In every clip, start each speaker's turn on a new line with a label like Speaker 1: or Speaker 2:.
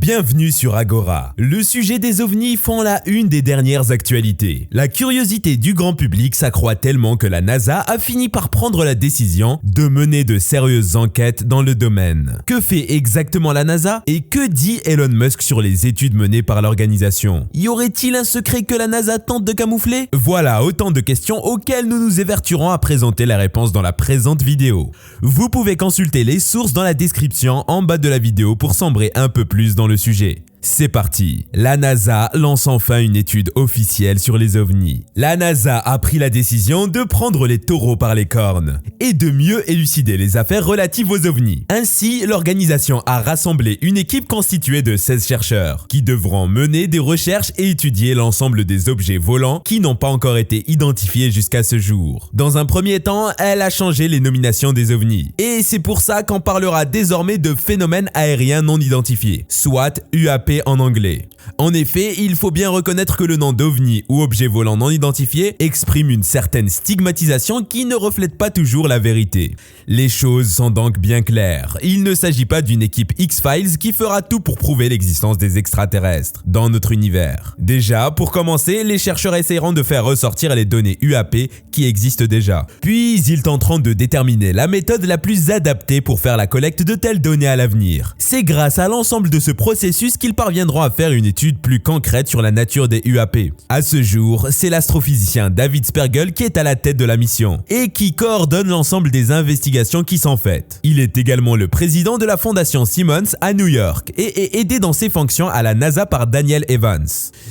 Speaker 1: Bienvenue sur Agora. Le sujet des ovnis font la une des dernières actualités. La curiosité du grand public s'accroît tellement que la NASA a fini par prendre la décision de mener de sérieuses enquêtes dans le domaine. Que fait exactement la NASA et que dit Elon Musk sur les études menées par l'organisation? Y aurait-il un secret que la NASA tente de camoufler? Voilà autant de questions auxquelles nous nous évertuerons à présenter la réponse dans la présente vidéo. Vous pouvez consulter les sources dans la description en bas de la vidéo pour sombrer un peu plus dans le sujet. C'est parti. La NASA lance enfin une étude officielle sur les ovnis. La NASA a pris la décision de prendre les taureaux par les cornes et de mieux élucider les affaires relatives aux ovnis. Ainsi, l'organisation a rassemblé une équipe constituée de 16 chercheurs qui devront mener des recherches et étudier l'ensemble des objets volants qui n'ont pas encore été identifiés jusqu'à ce jour. Dans un premier temps, elle a changé les nominations des ovnis. Et c'est pour ça qu'on parlera désormais de phénomènes aériens non identifiés, soit UAP en anglais. En effet, il faut bien reconnaître que le nom d'OVNI ou objet volant non identifié exprime une certaine stigmatisation qui ne reflète pas toujours la vérité. Les choses sont donc bien claires. Il ne s'agit pas d'une équipe X-Files qui fera tout pour prouver l'existence des extraterrestres dans notre univers. Déjà, pour commencer, les chercheurs essaieront de faire ressortir les données UAP qui existent déjà. Puis, ils tenteront de déterminer la méthode la plus adaptée pour faire la collecte de telles données à l'avenir. C'est grâce à l'ensemble de ce processus qu'ils parviendront à faire une étude plus concrète sur la nature des UAP. À ce jour, c'est l'astrophysicien David Spergel qui est à la tête de la mission et qui coordonne l'ensemble des investigations qui sont faites. Il est également le président de la fondation Simmons à New York et est aidé dans ses fonctions à la NASA par Daniel Evans.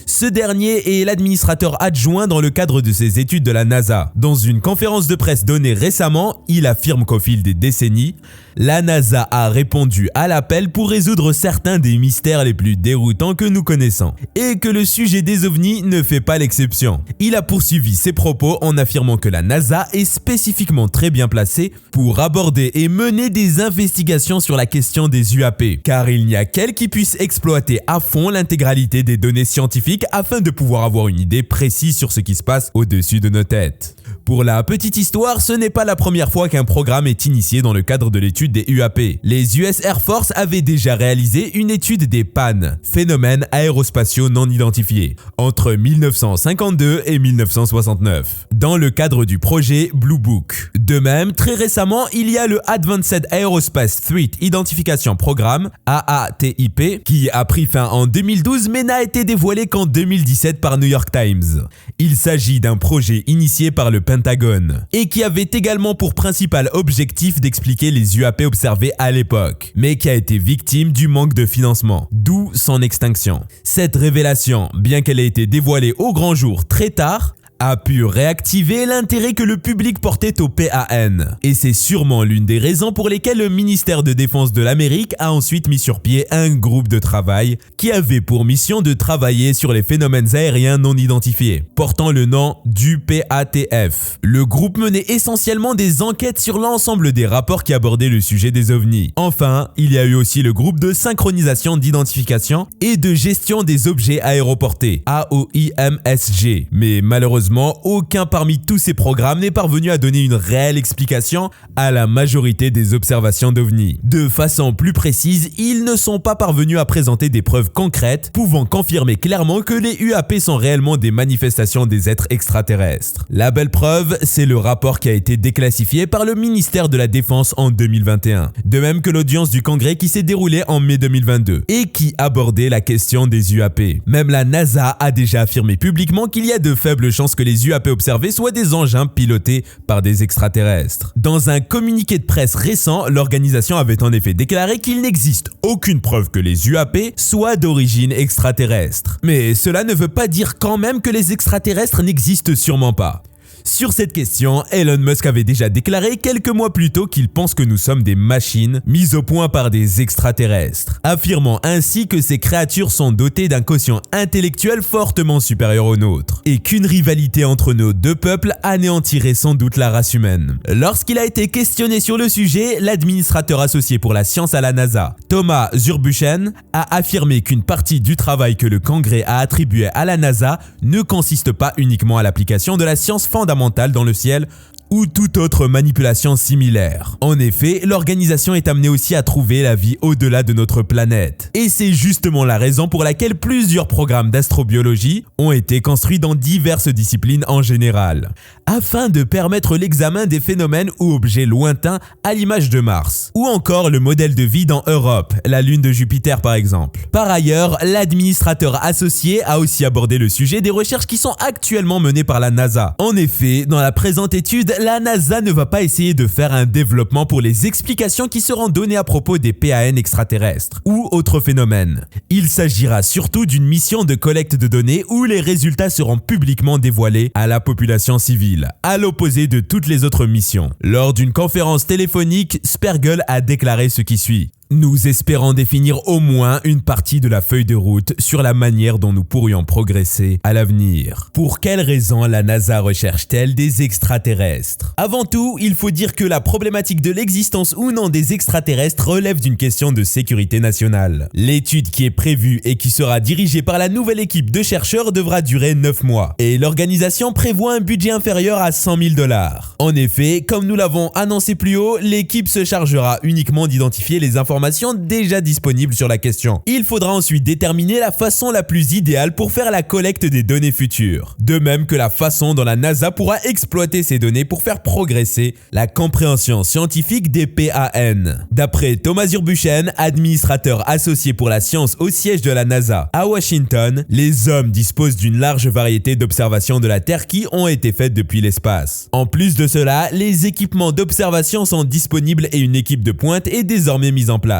Speaker 1: Ce dernier est l'administrateur adjoint dans le cadre de ses études de la NASA. Dans une conférence de presse donnée récemment, il affirme qu'au fil des décennies, la NASA a répondu à l'appel pour résoudre certains des mystères les plus déroutants que nous connaissons et que le sujet des ovnis ne fait pas l'exception. Il a poursuivi ses propos en affirmant que la NASA est spécifiquement très bien placée pour aborder et mener des investigations sur la question des UAP, car il n'y a qu'elle qui puisse exploiter à fond l'intégralité des données scientifiques afin de pouvoir avoir une idée précise sur ce qui se passe au-dessus de nos têtes. Pour la petite histoire, ce n'est pas la première fois qu'un programme est initié dans le cadre de l'étude des UAP. Les US Air Force avaient déjà réalisé une étude des PAN, phénomènes aérospatiaux non identifiés, entre 1952 et 1969, dans le cadre du projet Blue Book. De même, très récemment, il y a le Advanced Aerospace Threat Identification Program, AATIP, qui a pris fin en 2012 mais n'a été dévoilé qu'en 2017 par New York Times. Il s'agit d'un projet initié par le Pentagone et qui avait également pour principal objectif d'expliquer les UAP observés à l'époque, mais qui a été victime du manque de financement, d'où son extinction. Cette révélation, bien qu'elle ait été dévoilée au grand jour très tard, a pu réactiver l'intérêt que le public portait au PAN. Et c'est sûrement l'une des raisons pour lesquelles le ministère de Défense de l'Amérique a ensuite mis sur pied un groupe de travail qui avait pour mission de travailler sur les phénomènes aériens non identifiés, portant le nom du PATF. Le groupe menait essentiellement des enquêtes sur l'ensemble des rapports qui abordaient le sujet des ovnis. Enfin, il y a eu aussi le groupe de synchronisation d'identification et de gestion des objets aéroportés, AOIMSG. Mais malheureusement, aucun parmi tous ces programmes n'est parvenu à donner une réelle explication à la majorité des observations d'OVNI. De façon plus précise, ils ne sont pas parvenus à présenter des preuves concrètes pouvant confirmer clairement que les UAP sont réellement des manifestations des êtres extraterrestres. La belle preuve, c'est le rapport qui a été déclassifié par le ministère de la Défense en 2021, de même que l'audience du Congrès qui s'est déroulée en mai 2022 et qui abordait la question des UAP. Même la NASA a déjà affirmé publiquement qu'il y a de faibles chances que les UAP observés soient des engins pilotés par des extraterrestres. Dans un communiqué de presse récent, l'organisation avait en effet déclaré qu'il n'existe aucune preuve que les UAP soient d'origine extraterrestre. Mais cela ne veut pas dire quand même que les extraterrestres n'existent sûrement pas. Sur cette question, Elon Musk avait déjà déclaré quelques mois plus tôt qu'il pense que nous sommes des machines mises au point par des extraterrestres, affirmant ainsi que ces créatures sont dotées d'un quotient intellectuel fortement supérieur au nôtre, et qu'une rivalité entre nos deux peuples anéantirait sans doute la race humaine. Lorsqu'il a été questionné sur le sujet, l'administrateur associé pour la science à la NASA, Thomas Zurbuchen, a affirmé qu'une partie du travail que le Congrès a attribué à la NASA ne consiste pas uniquement à l'application de la science fondamentale dans le ciel ou toute autre manipulation similaire. En effet, l'organisation est amenée aussi à trouver la vie au-delà de notre planète. Et c'est justement la raison pour laquelle plusieurs programmes d'astrobiologie ont été construits dans diverses disciplines en général, afin de permettre l'examen des phénomènes ou objets lointains à l'image de Mars, ou encore le modèle de vie dans Europe, la lune de Jupiter par exemple. Par ailleurs, l'administrateur associé a aussi abordé le sujet des recherches qui sont actuellement menées par la NASA. En effet, dans la présente étude, la NASA ne va pas essayer de faire un développement pour les explications qui seront données à propos des PAN extraterrestres ou autres phénomènes. Il s'agira surtout d'une mission de collecte de données où les résultats seront publiquement dévoilés à la population civile, à l'opposé de toutes les autres missions. Lors d'une conférence téléphonique, Spergel a déclaré ce qui suit. Nous espérons définir au moins une partie de la feuille de route sur la manière dont nous pourrions progresser à l'avenir. Pour quelles raisons la NASA recherche-t-elle des extraterrestres? Avant tout, il faut dire que la problématique de l'existence ou non des extraterrestres relève d'une question de sécurité nationale. L'étude qui est prévue et qui sera dirigée par la nouvelle équipe de chercheurs devra durer 9 mois et l'organisation prévoit un budget inférieur à 100 000 $. En effet, comme nous l'avons annoncé plus haut, l'équipe se chargera uniquement d'identifier les informations déjà disponibles sur la question. Il faudra ensuite déterminer la façon la plus idéale pour faire la collecte des données futures, de même que la façon dont la NASA pourra exploiter ces données pour faire progresser la compréhension scientifique des PAN. D'après Thomas Urbuchen, administrateur associé pour la science au siège de la NASA à Washington, les hommes disposent d'une large variété d'observations de la Terre qui ont été faites depuis l'espace. En plus de cela, les équipements d'observation sont disponibles et une équipe de pointe est désormais mise en place.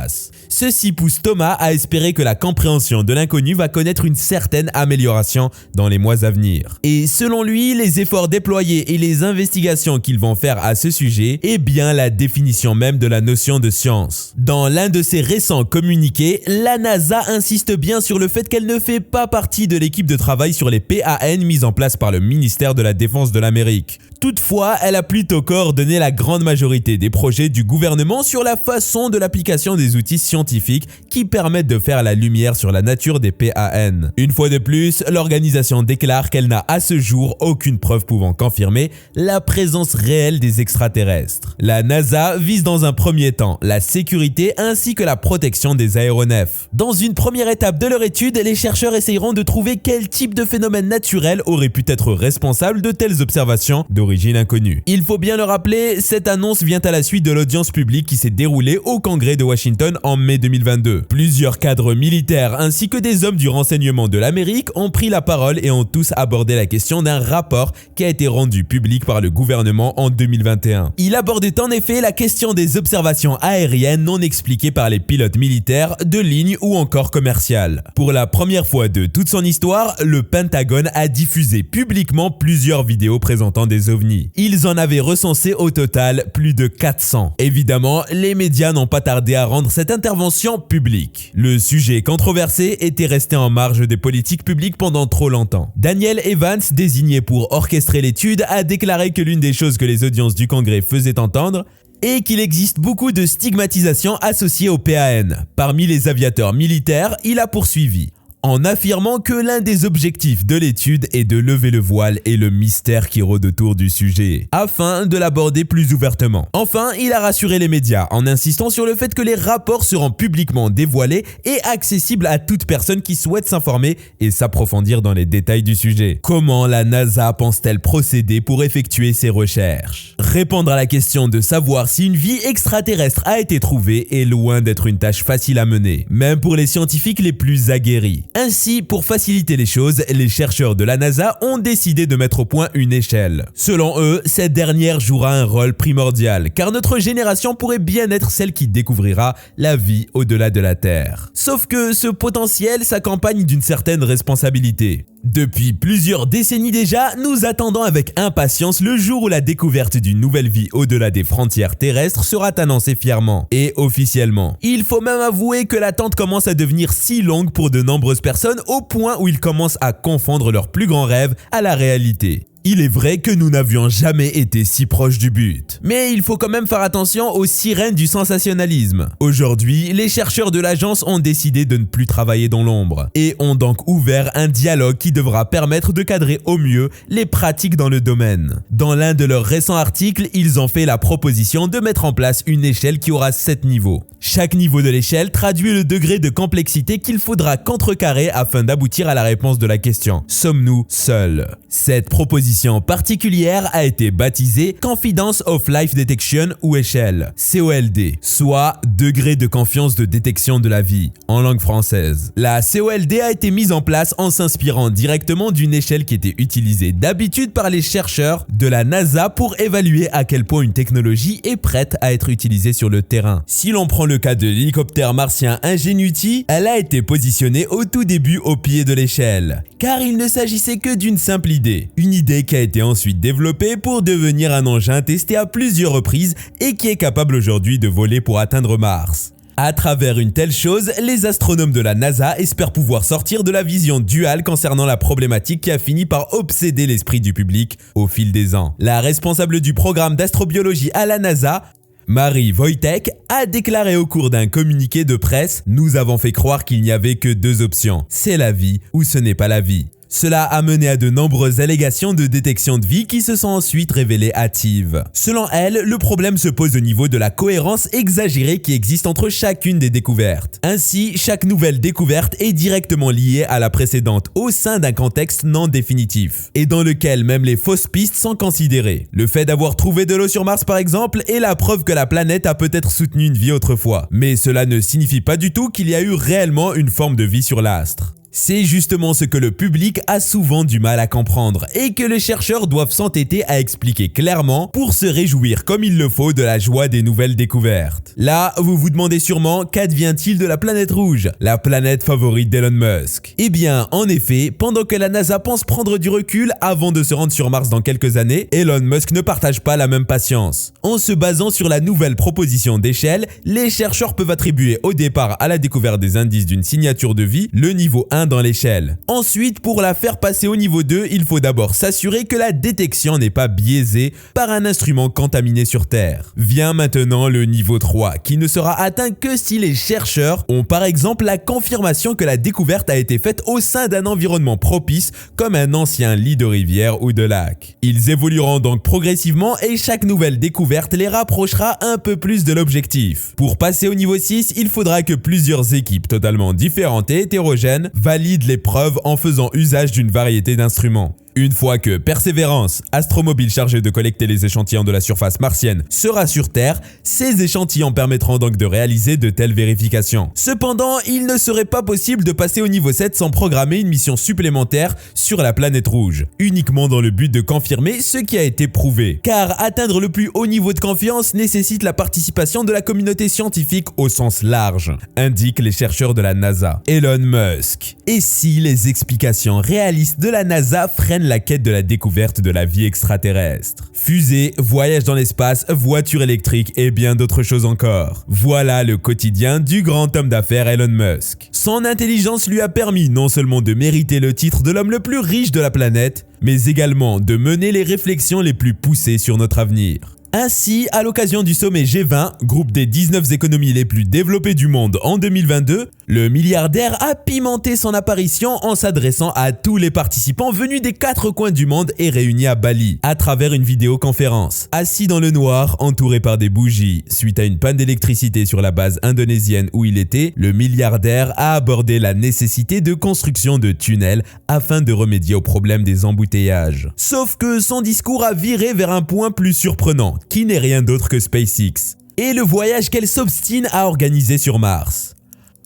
Speaker 1: Ceci pousse Thomas à espérer que la compréhension de l'inconnu va connaître une certaine amélioration dans les mois à venir. Et selon lui, les efforts déployés et les investigations qu'ils vont faire à ce sujet est bien la définition même de la notion de science. Dans l'un de ses récents communiqués, la NASA insiste bien sur le fait qu'elle ne fait pas partie de l'équipe de travail sur les PAN mise en place par le ministère de la Défense de l'Amérique. Toutefois, elle a plutôt coordonné la grande majorité des projets du gouvernement sur la façon de l'application des outils scientifiques qui permettent de faire la lumière sur la nature des PAN. Une fois de plus, l'organisation déclare qu'elle n'a à ce jour aucune preuve pouvant confirmer la présence réelle des extraterrestres. La NASA vise dans un premier temps la sécurité ainsi que la protection des aéronefs. Dans une première étape de leur étude, les chercheurs essayeront de trouver quel type de phénomène naturel aurait pu être responsable de telles observations d'origine inconnue. Il faut bien le rappeler, cette annonce vient à la suite de l'audience publique qui s'est déroulée au Congrès de Washington en mai 2022. Plusieurs cadres militaires ainsi que des hommes du renseignement de l'Amérique ont pris la parole et ont tous abordé la question d'un rapport qui a été rendu public par le gouvernement en 2021. Il abordait en effet la question des observations aériennes non expliquées par les pilotes militaires, de ligne ou encore commerciales. Pour la première fois de toute son histoire, le Pentagone a diffusé publiquement plusieurs vidéos présentant des ovnis. Ils en avaient recensé au total plus de 400. Évidemment, les médias n'ont pas tardé à rendre cette intervention publique. Le sujet controversé était resté en marge des politiques publiques pendant trop longtemps. Daniel Evans, désigné pour orchestrer l'étude, a déclaré que l'une des choses que les audiences du Congrès faisaient entendre et qu'il existe beaucoup de stigmatisation associée au PAN. Parmi les aviateurs militaires, il a poursuivi en affirmant que l'un des objectifs de l'étude est de lever le voile et le mystère qui rôde autour du sujet, afin de l'aborder plus ouvertement. Enfin, il a rassuré les médias en insistant sur le fait que les rapports seront publiquement dévoilés et accessibles à toute personne qui souhaite s'informer et s'approfondir dans les détails du sujet. Comment la NASA pense-t-elle procéder pour effectuer ses recherches? Répondre à la question de savoir si une vie extraterrestre a été trouvée est loin d'être une tâche facile à mener, même pour les scientifiques les plus aguerris. Ainsi, pour faciliter les choses, les chercheurs de la NASA ont décidé de mettre au point une échelle. Selon eux, cette dernière jouera un rôle primordial, car notre génération pourrait bien être celle qui découvrira la vie au-delà de la Terre. Sauf que ce potentiel s'accompagne d'une certaine responsabilité. Depuis plusieurs décennies déjà, nous attendons avec impatience le jour où la découverte d'une nouvelle vie au-delà des frontières terrestres sera annoncée fièrement et officiellement. Il faut même avouer que l'attente commence à devenir si longue pour de nombreuses personnes au point où ils commencent à confondre leurs plus grands rêves à la réalité. Il est vrai que nous n'avions jamais été si proches du but. Mais il faut quand même faire attention aux sirènes du sensationnalisme. Aujourd'hui, les chercheurs de l'agence ont décidé de ne plus travailler dans l'ombre et ont donc ouvert un dialogue qui devra permettre de cadrer au mieux les pratiques dans le domaine. Dans l'un de leurs récents articles, ils ont fait la proposition de mettre en place une échelle qui aura 7 niveaux. Chaque niveau de l'échelle traduit le degré de complexité qu'il faudra contrecarrer afin d'aboutir à la réponse de la question: sommes-nous seuls? Cette proposition particulière a été baptisée Confidence of Life Detection ou échelle, COLD, soit degré de confiance de détection de la vie en langue française. La COLD a été mise en place en s'inspirant directement d'une échelle qui était utilisée d'habitude par les chercheurs de la NASA pour évaluer à quel point une technologie est prête à être utilisée sur le terrain. Si l'on prend le cas de l'hélicoptère martien Ingenuity, elle a été positionnée au tout début au pied de l'échelle, car il ne s'agissait que d'une simple idée. Une idée qui a été ensuite développée pour devenir un engin testé à plusieurs reprises et qui est capable aujourd'hui de voler pour atteindre Mars. À travers une telle chose, les astronomes de la NASA espèrent pouvoir sortir de la vision duale concernant la problématique qui a fini par obséder l'esprit du public au fil des ans. La responsable du programme d'astrobiologie à la NASA, Marie Wojtek, a déclaré au cours d'un communiqué de presse: « Nous avons fait croire qu'il n'y avait que 2 options, c'est la vie ou ce n'est pas la vie ». Cela a mené à de nombreuses allégations de détection de vie qui se sont ensuite révélées hâtives. Selon elle, le problème se pose au niveau de la cohérence exagérée qui existe entre chacune des découvertes. Ainsi, chaque nouvelle découverte est directement liée à la précédente au sein d'un contexte non définitif, et dans lequel même les fausses pistes sont considérées. Le fait d'avoir trouvé de l'eau sur Mars par exemple est la preuve que la planète a peut-être soutenu une vie autrefois, mais cela ne signifie pas du tout qu'il y a eu réellement une forme de vie sur l'astre. C'est justement ce que le public a souvent du mal à comprendre et que les chercheurs doivent s'entêter à expliquer clairement pour se réjouir comme il le faut de la joie des nouvelles découvertes. Là, vous vous demandez sûrement qu'advient-il de la planète rouge, la planète favorite d'Elon Musk? Eh bien, en effet, pendant que la NASA pense prendre du recul avant de se rendre sur Mars dans quelques années, Elon Musk ne partage pas la même patience. En se basant sur la nouvelle proposition d'échelle, les chercheurs peuvent attribuer au départ à la découverte des indices d'une signature de vie le niveau 1 dans l'échelle. Ensuite, pour la faire passer au niveau 2, il faut d'abord s'assurer que la détection n'est pas biaisée par un instrument contaminé sur Terre. Vient maintenant le niveau 3, qui ne sera atteint que si les chercheurs ont par exemple la confirmation que la découverte a été faite au sein d'un environnement propice comme un ancien lit de rivière ou de lac. Ils évolueront donc progressivement et chaque nouvelle découverte les rapprochera un peu plus de l'objectif. Pour passer au niveau 6, il faudra que plusieurs équipes totalement différentes et hétérogènes valide les preuves en faisant usage d'une variété d'instruments. Une fois que Perseverance, astromobile chargé de collecter les échantillons de la surface martienne, sera sur Terre, ces échantillons permettront donc de réaliser de telles vérifications. Cependant, il ne serait pas possible de passer au niveau 7 sans programmer une mission supplémentaire sur la planète rouge, uniquement dans le but de confirmer ce qui a été prouvé. Car atteindre le plus haut niveau de confiance nécessite la participation de la communauté scientifique au sens large, indiquent les chercheurs de la NASA. Elon Musk. Et si les explications réalistes de la NASA freinent la quête de la découverte de la vie extraterrestre? Fusées, voyages dans l'espace, voitures électriques et bien d'autres choses encore. Voilà le quotidien du grand homme d'affaires Elon Musk. Son intelligence lui a permis non seulement de mériter le titre de l'homme le plus riche de la planète, mais également de mener les réflexions les plus poussées sur notre avenir. Ainsi, à l'occasion du sommet G20, groupe des 19 économies les plus développées du monde en 2022, le milliardaire a pimenté son apparition en s'adressant à tous les participants venus des 4 coins du monde et réunis à Bali, à travers une vidéoconférence. Assis dans le noir, entouré par des bougies, suite à une panne d'électricité sur la base indonésienne où il était, le milliardaire a abordé la nécessité de construction de tunnels afin de remédier au problème des embouteillages. Sauf que son discours a viré vers un point plus surprenant, qui n'est rien d'autre que SpaceX, et le voyage qu'elle s'obstine à organiser sur Mars.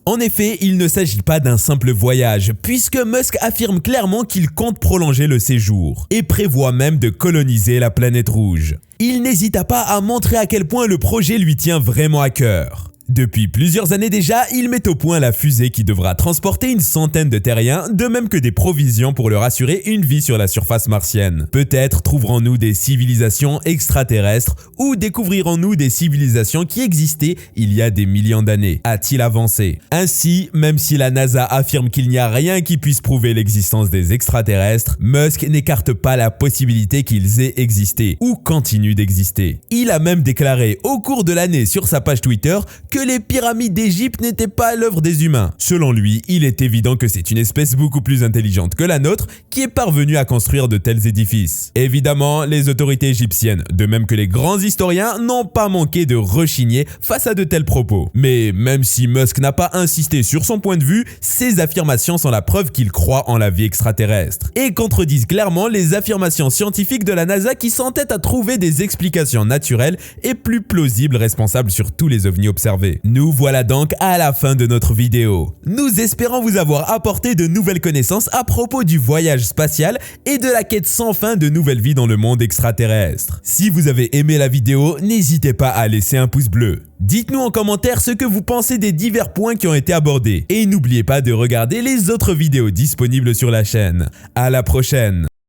Speaker 1: En effet, il ne s'agit pas d'un simple voyage, puisque Musk affirme clairement qu'il compte prolonger le séjour, et prévoit même de coloniser la planète rouge. Il n'hésita pas à montrer à quel point le projet lui tient vraiment à cœur. Depuis plusieurs années déjà, il met au point la fusée qui devra transporter une centaine de terriens, de même que des provisions pour leur assurer une vie sur la surface martienne. Peut-être trouverons-nous des civilisations extraterrestres ou découvrirons-nous des civilisations qui existaient il y a des millions d'années, a-t-il avancé. Ainsi, même si la NASA affirme qu'il n'y a rien qui puisse prouver l'existence des extraterrestres, Musk n'écarte pas la possibilité qu'ils aient existé ou continuent d'exister. Il a même déclaré au cours de l'année sur sa page Twitter que les pyramides d'Égypte n'étaient pas l'œuvre des humains. Selon lui, il est évident que c'est une espèce beaucoup plus intelligente que la nôtre qui est parvenue à construire de tels édifices. Évidemment, les autorités égyptiennes, de même que les grands historiens, n'ont pas manqué de rechigner face à de tels propos. Mais même si Musk n'a pas insisté sur son point de vue, ses affirmations sont la preuve qu'il croit en la vie extraterrestre et contredisent clairement les affirmations scientifiques de la NASA qui s'entêtent à trouver des explications naturelles et plus plausibles responsables sur tous les ovnis observés. Nous voilà donc à la fin de notre vidéo. Nous espérons vous avoir apporté de nouvelles connaissances à propos du voyage spatial et de la quête sans fin de nouvelles vies dans le monde extraterrestre. Si vous avez aimé la vidéo, n'hésitez pas à laisser un pouce bleu. Dites-nous en commentaire ce que vous pensez des divers points qui ont été abordés et n'oubliez pas de regarder les autres vidéos disponibles sur la chaîne. À la prochaine!